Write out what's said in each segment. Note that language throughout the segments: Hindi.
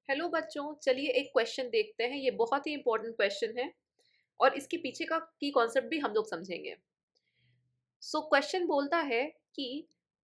हेलो बच्चों, चलिए एक क्वेश्चन देखते हैं। ये बहुत ही इंपॉर्टेंट क्वेश्चन है और इसके पीछे का की कॉन्सेप्ट भी हम लोग समझेंगे। सो क्वेश्चन बोलता है कि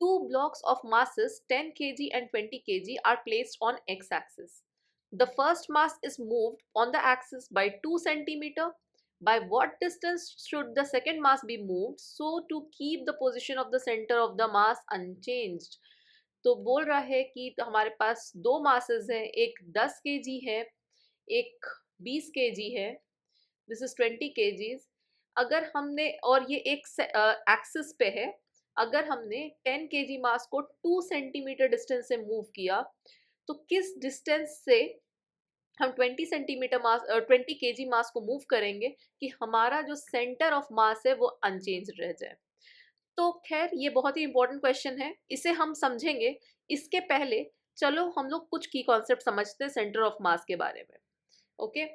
two blocks of masses 10 kg and 20 kg are placed on x axis. The first mass is moved on the axis by 2 centimeter. By what distance should the second mass be moved so to keep the position of the center of the mass unchanged? तो बोल रहा है कि हमारे पास दो मासेस हैं, एक 10 केजी है, एक 20 केजी है। This is 20 KGs. अगर हमने और ये एक एक्सिस पे है, अगर हमने 10 केजी मास को 2 सेंटीमीटर डिस्टेंस से मूव किया तो किस डिस्टेंस से हम 20 सेंटीमीटर मास 20 केजी मास को मूव करेंगे कि हमारा जो सेंटर ऑफ मास है वो अनचेंज रह जाए। तो खैर ये बहुत ही इंपॉर्टेंट क्वेश्चन है, इसे हम समझेंगे। इसके पहले चलो हम लोग कुछ की कॉन्सेप्ट समझते हैं सेंटर ऑफ मास के बारे में। ओके,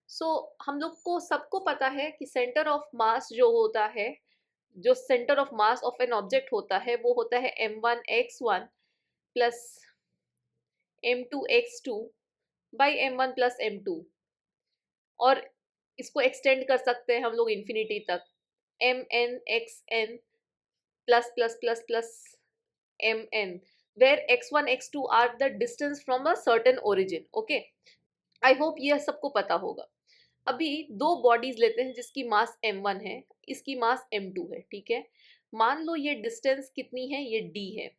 सो हम लोग को सबको पता है कि सेंटर ऑफ मास जो होता है, जो centre of mass of an object होता है वो होता है m1x1 plus m2x2 by m1 plus m2। और इसको एक्सटेंड कर सकते हैं हम लोग इन्फिनिटी तक, mn plus plus plus plus mn, where x1 x2 are the distance from a certain origin. Okay, I hope ये सबको पता होगा। अभी दो बॉडीज लेते हैं जिसकी मास m1 है, इसकी मास m2 है। ठीक है, मान लो ये डिस्टेंस कितनी है, ये d है।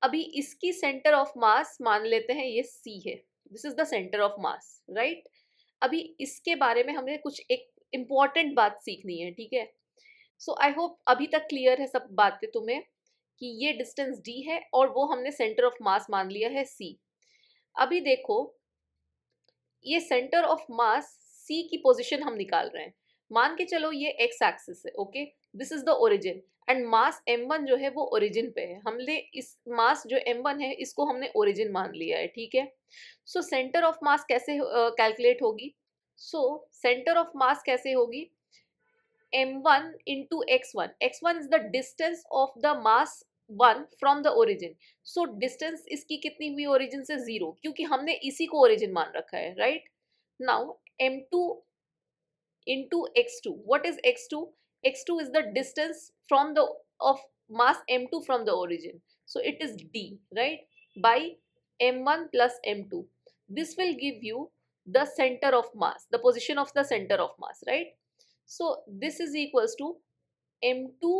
अभी इसकी सेंटर ऑफ मास मान लेते हैं ये c है। This is the centre of mass, right. अभी इसके बारे में हमें कुछ एक इम्पॉर्टेंट बात सीखनी है। ठीक है, सो आई होप अभी तक क्लियर है सब बातें तुम्हें कि ये डिस्टेंस d है और वो हमने सेंटर ऑफ मास मान लिया है c। अभी देखो, ये सेंटर ऑफ मास c की पोजीशन हम निकाल रहे हैं। मान के चलो ये x एक्सिस है। Okay, this is the origin and mass m1 जो है वो ओरिजिन पे है। हमने इस मास जो m1 है इसको हमने ओरिजिन मान लिया है। ठीक है, सो सेंटर ऑफ मास कैसे कैलकुलेट होगी? सो सेंटर ऑफ मास कैसे होगी? m1 into x1. x1 is the distance of the mass 1 from the origin. So distance इसकी कितनी हुई origin से 0, क्योंकि हमने इसी को origin मान रखा है, right? Now m2 into x2. What is x2? x2 is the distance from the of mass m2 from the origin. So it is d, right? By m1 plus m2. This will give you the center of mass, the position of the center of mass, right? So this is equals to m2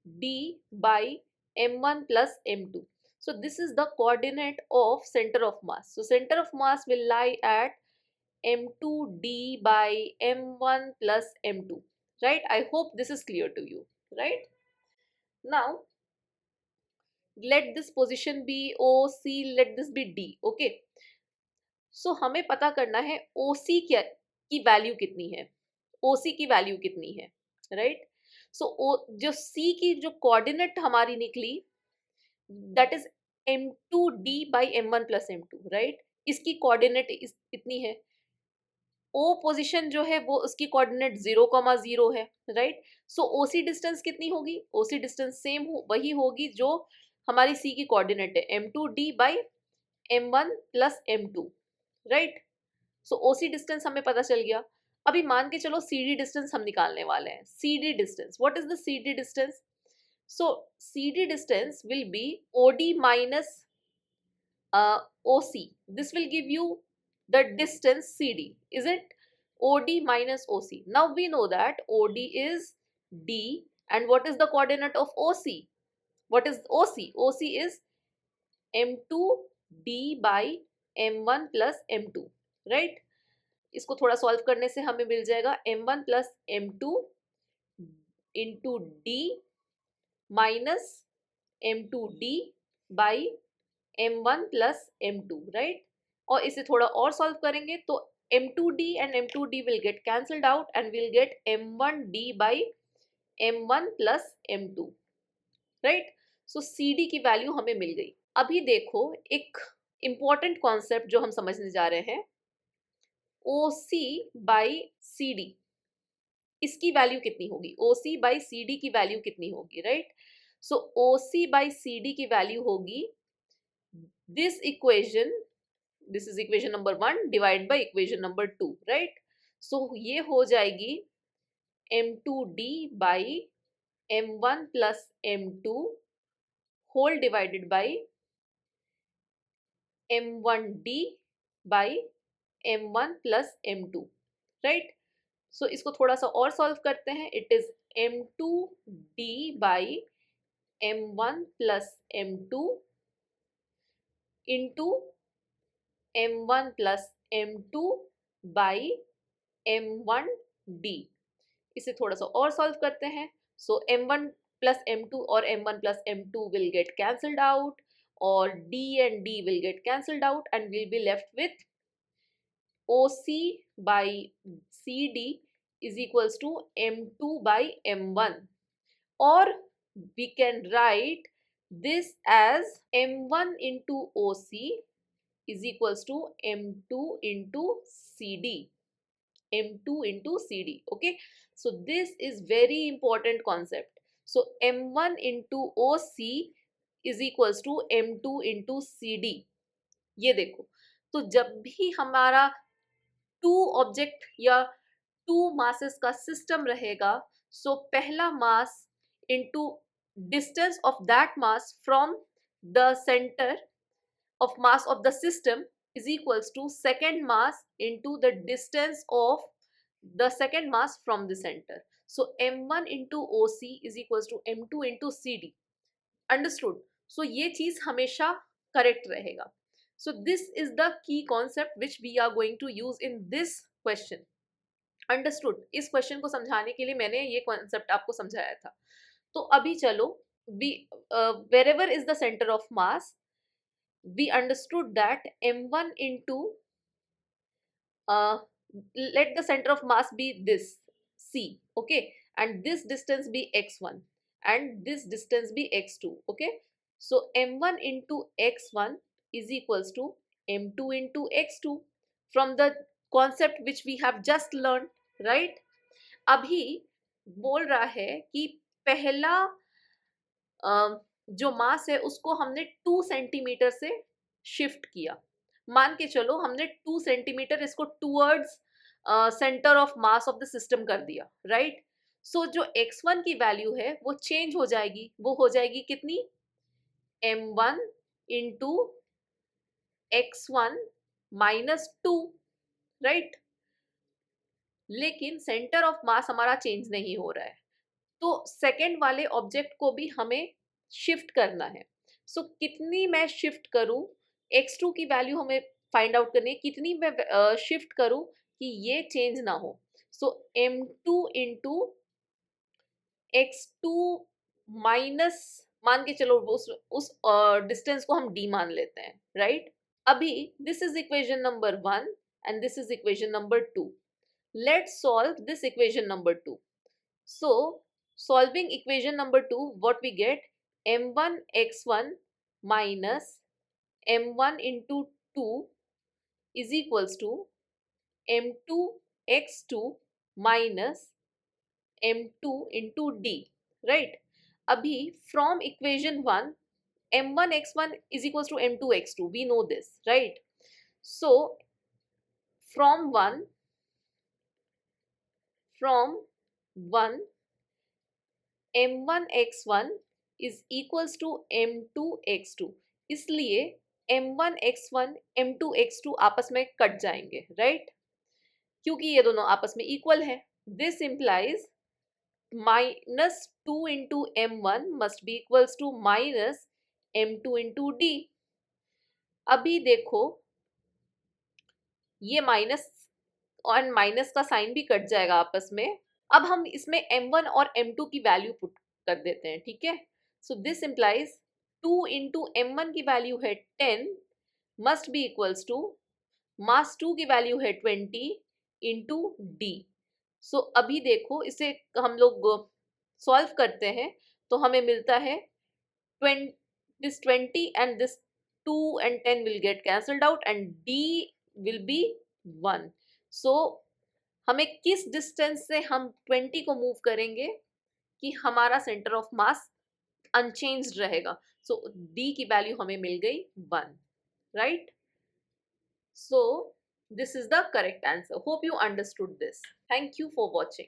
d by m1 plus m2. So this is the coordinate of center of mass. So center of mass will lie at m2 d by m1 plus m2, right? I hope this is clear to you, right? Now let this position be o, c, let this be d. Okay, so हमें पता करना है OC क्या की वैल्यू कितनी है, OC की वैल्यू कितनी है, राइट? सो जो C की जो कोऑर्डिनेट हमारी निकली that is m2d by m1 plus m2, right? इसकी कोऑर्डिनेट इतनी है। O पोजीशन जो है वो उसकी कोऑर्डिनेट 0,0 है, राइट? सो OC डिस्टेंस कितनी होगी? OC डिस्टेंस सेम वही होगी जो हमारी C की कोऑर्डिनेट है, m2d by m1 plus m2, right? So OC distance हमें पता चल गया। अभी मान के चलो CD डिस्टेंस हम निकालने वाले हैं। CD distance, what is the CD distance? So CD distance will be OD minus OC. This will give you the distance CD, is it? OD minus OC. Now we know that OD is D, and what is the coordinate of OC? What is OC? OC is m2d by m1 plus m2, right? इसको थोड़ा सॉल्व करने से हमें मिल जाएगा m1 plus m2 into D minus m2d by m1 plus m2, right? और इसे थोड़ा और सॉल्व करेंगे तो m2d and m2d will get cancelled out and we'll get m1d by m1 plus m2, right? So cd की वैल्यू हमें मिल गई। अभी देखो एक इंपॉर्टेंट कॉन्सेप्ट जो हम समझने जा रहे हैं, OC बाई CD, इसकी वैल्यू कितनी होगी? OC बाई CD की वैल्यू कितनी होगी, right? So OC by CD की वैल्यू होगी this equation this is equation number 1 divide by equation number 2, right? So ये हो जाएगी m2d by m1 plus m2 whole divided by m1d by m1 plus m2, right? So इसको थोड़ा सा और सॉल्व करते हैं. It is m2d by m1 plus m2 into m1 plus m2 by m1d. इसे थोड़ा सा और सॉल्व करते हैं. सो m1 प्लस m2 और m1 plus m2 will get cancelled out, और d and d will get cancelled out, and we'll be left with OC by CD is equals to m2 by m1, or we can write this as m1 into OC is equals to m2 into CD. m2 into CD. Okay, so this is very important concept. So m1 into OC is equals to m2 into CD. ये देखो, तो जब भी हमारा टू ऑब्जेक्ट या टू मासेस का सिस्टम रहेगा, सो पहला mass into distance of that mass from the centre of mass of the system is equals to second mass into the distance of the second mass from the center. So m1 into OC is equals to m2 into CD. Understood? So ये चीज हमेशा correct रहेगा. So this is the key concept which we are going to use in this question. Understood? इस question को समझाने के लिए मैंने ये concept आपको समझाया था. तो अभी चलो, we wherever is the center of mass, we understood that m1 into let the center of mass be this c, okay, and this distance be x1 and this distance be x2. Okay, so m1 into x1 is equals to m2 into x2 from the concept which we have just learned, right? अभी बोल रहा है कि पहला जो मास है उसको हमने 2 सेंटीमीटर से शिफ्ट किया. मान के चलो हमने 2 सेंटीमीटर इसको towards centre of mass of the system कर दिया, राइट? सो जो x1 की वैल्यू है वो चेंज हो जाएगी. वो हो जाएगी कितनी? m1 into x1 minus 2, right? लेकिन सेंटर ऑफ मास हमारा चेंज नहीं हो रहा है, तो सेकेंड वाले ऑब्जेक्ट को भी हमें शिफ्ट करना है. सो कितनी मैं शिफ्ट करूं, x2 की वैल्यू हमें फाइंड आउट करनी है, कितनी मैं शिफ्ट करूं कि ये चेंज ना हो. सो m2 इंटू x2 माइनस, मान के चलो उस डिस्टेंस को हम d मान लेते हैं, राइट? अभी this is equation number 1 and this is equation number 2. Let's solve this equation number 2. So solving equation number 2, what we get? m1 x1 minus m1 into 2 is equals to m2 x2 minus m2 into d, right? अभी from equation 1, m1 x1 is equals to m2 x2, we know this, right? So from 1 m1 x1 is equals to m2 x2, इसलिए m1 x1 m2 x2 आपस में कट जाएंगे, राइट? क्योंकि ये दोनों आपस में इक्वल है. This implies minus 2 into m1 must be equals to minus m2 into d. अभी देखो ये माइनस और माइनस का साइन भी कट जाएगा आपस में. अब हम इसमें m1 और m2 की वैल्यू पुट कर देते हैं, ठीक है? So this implies 2 into m1 की वैल्यू है 10 must be equals to mass 2 की वैल्यू है 20 इंटू d. सो अभी देखो इसे हम लोग सॉल्व करते हैं तो हमें मिलता है 20 and this 2 and 10 will get cancelled out and d will be 1. सो हमें किस डिस्टेंस से हम 20 को मूव करेंगे कि हमारा सेंटर ऑफ मास अनचेंज्ड रहेगा. सो d की वैल्यू हमें मिल गई 1, right? So this is the correct answer. Hope you understood this. Thank you for watching.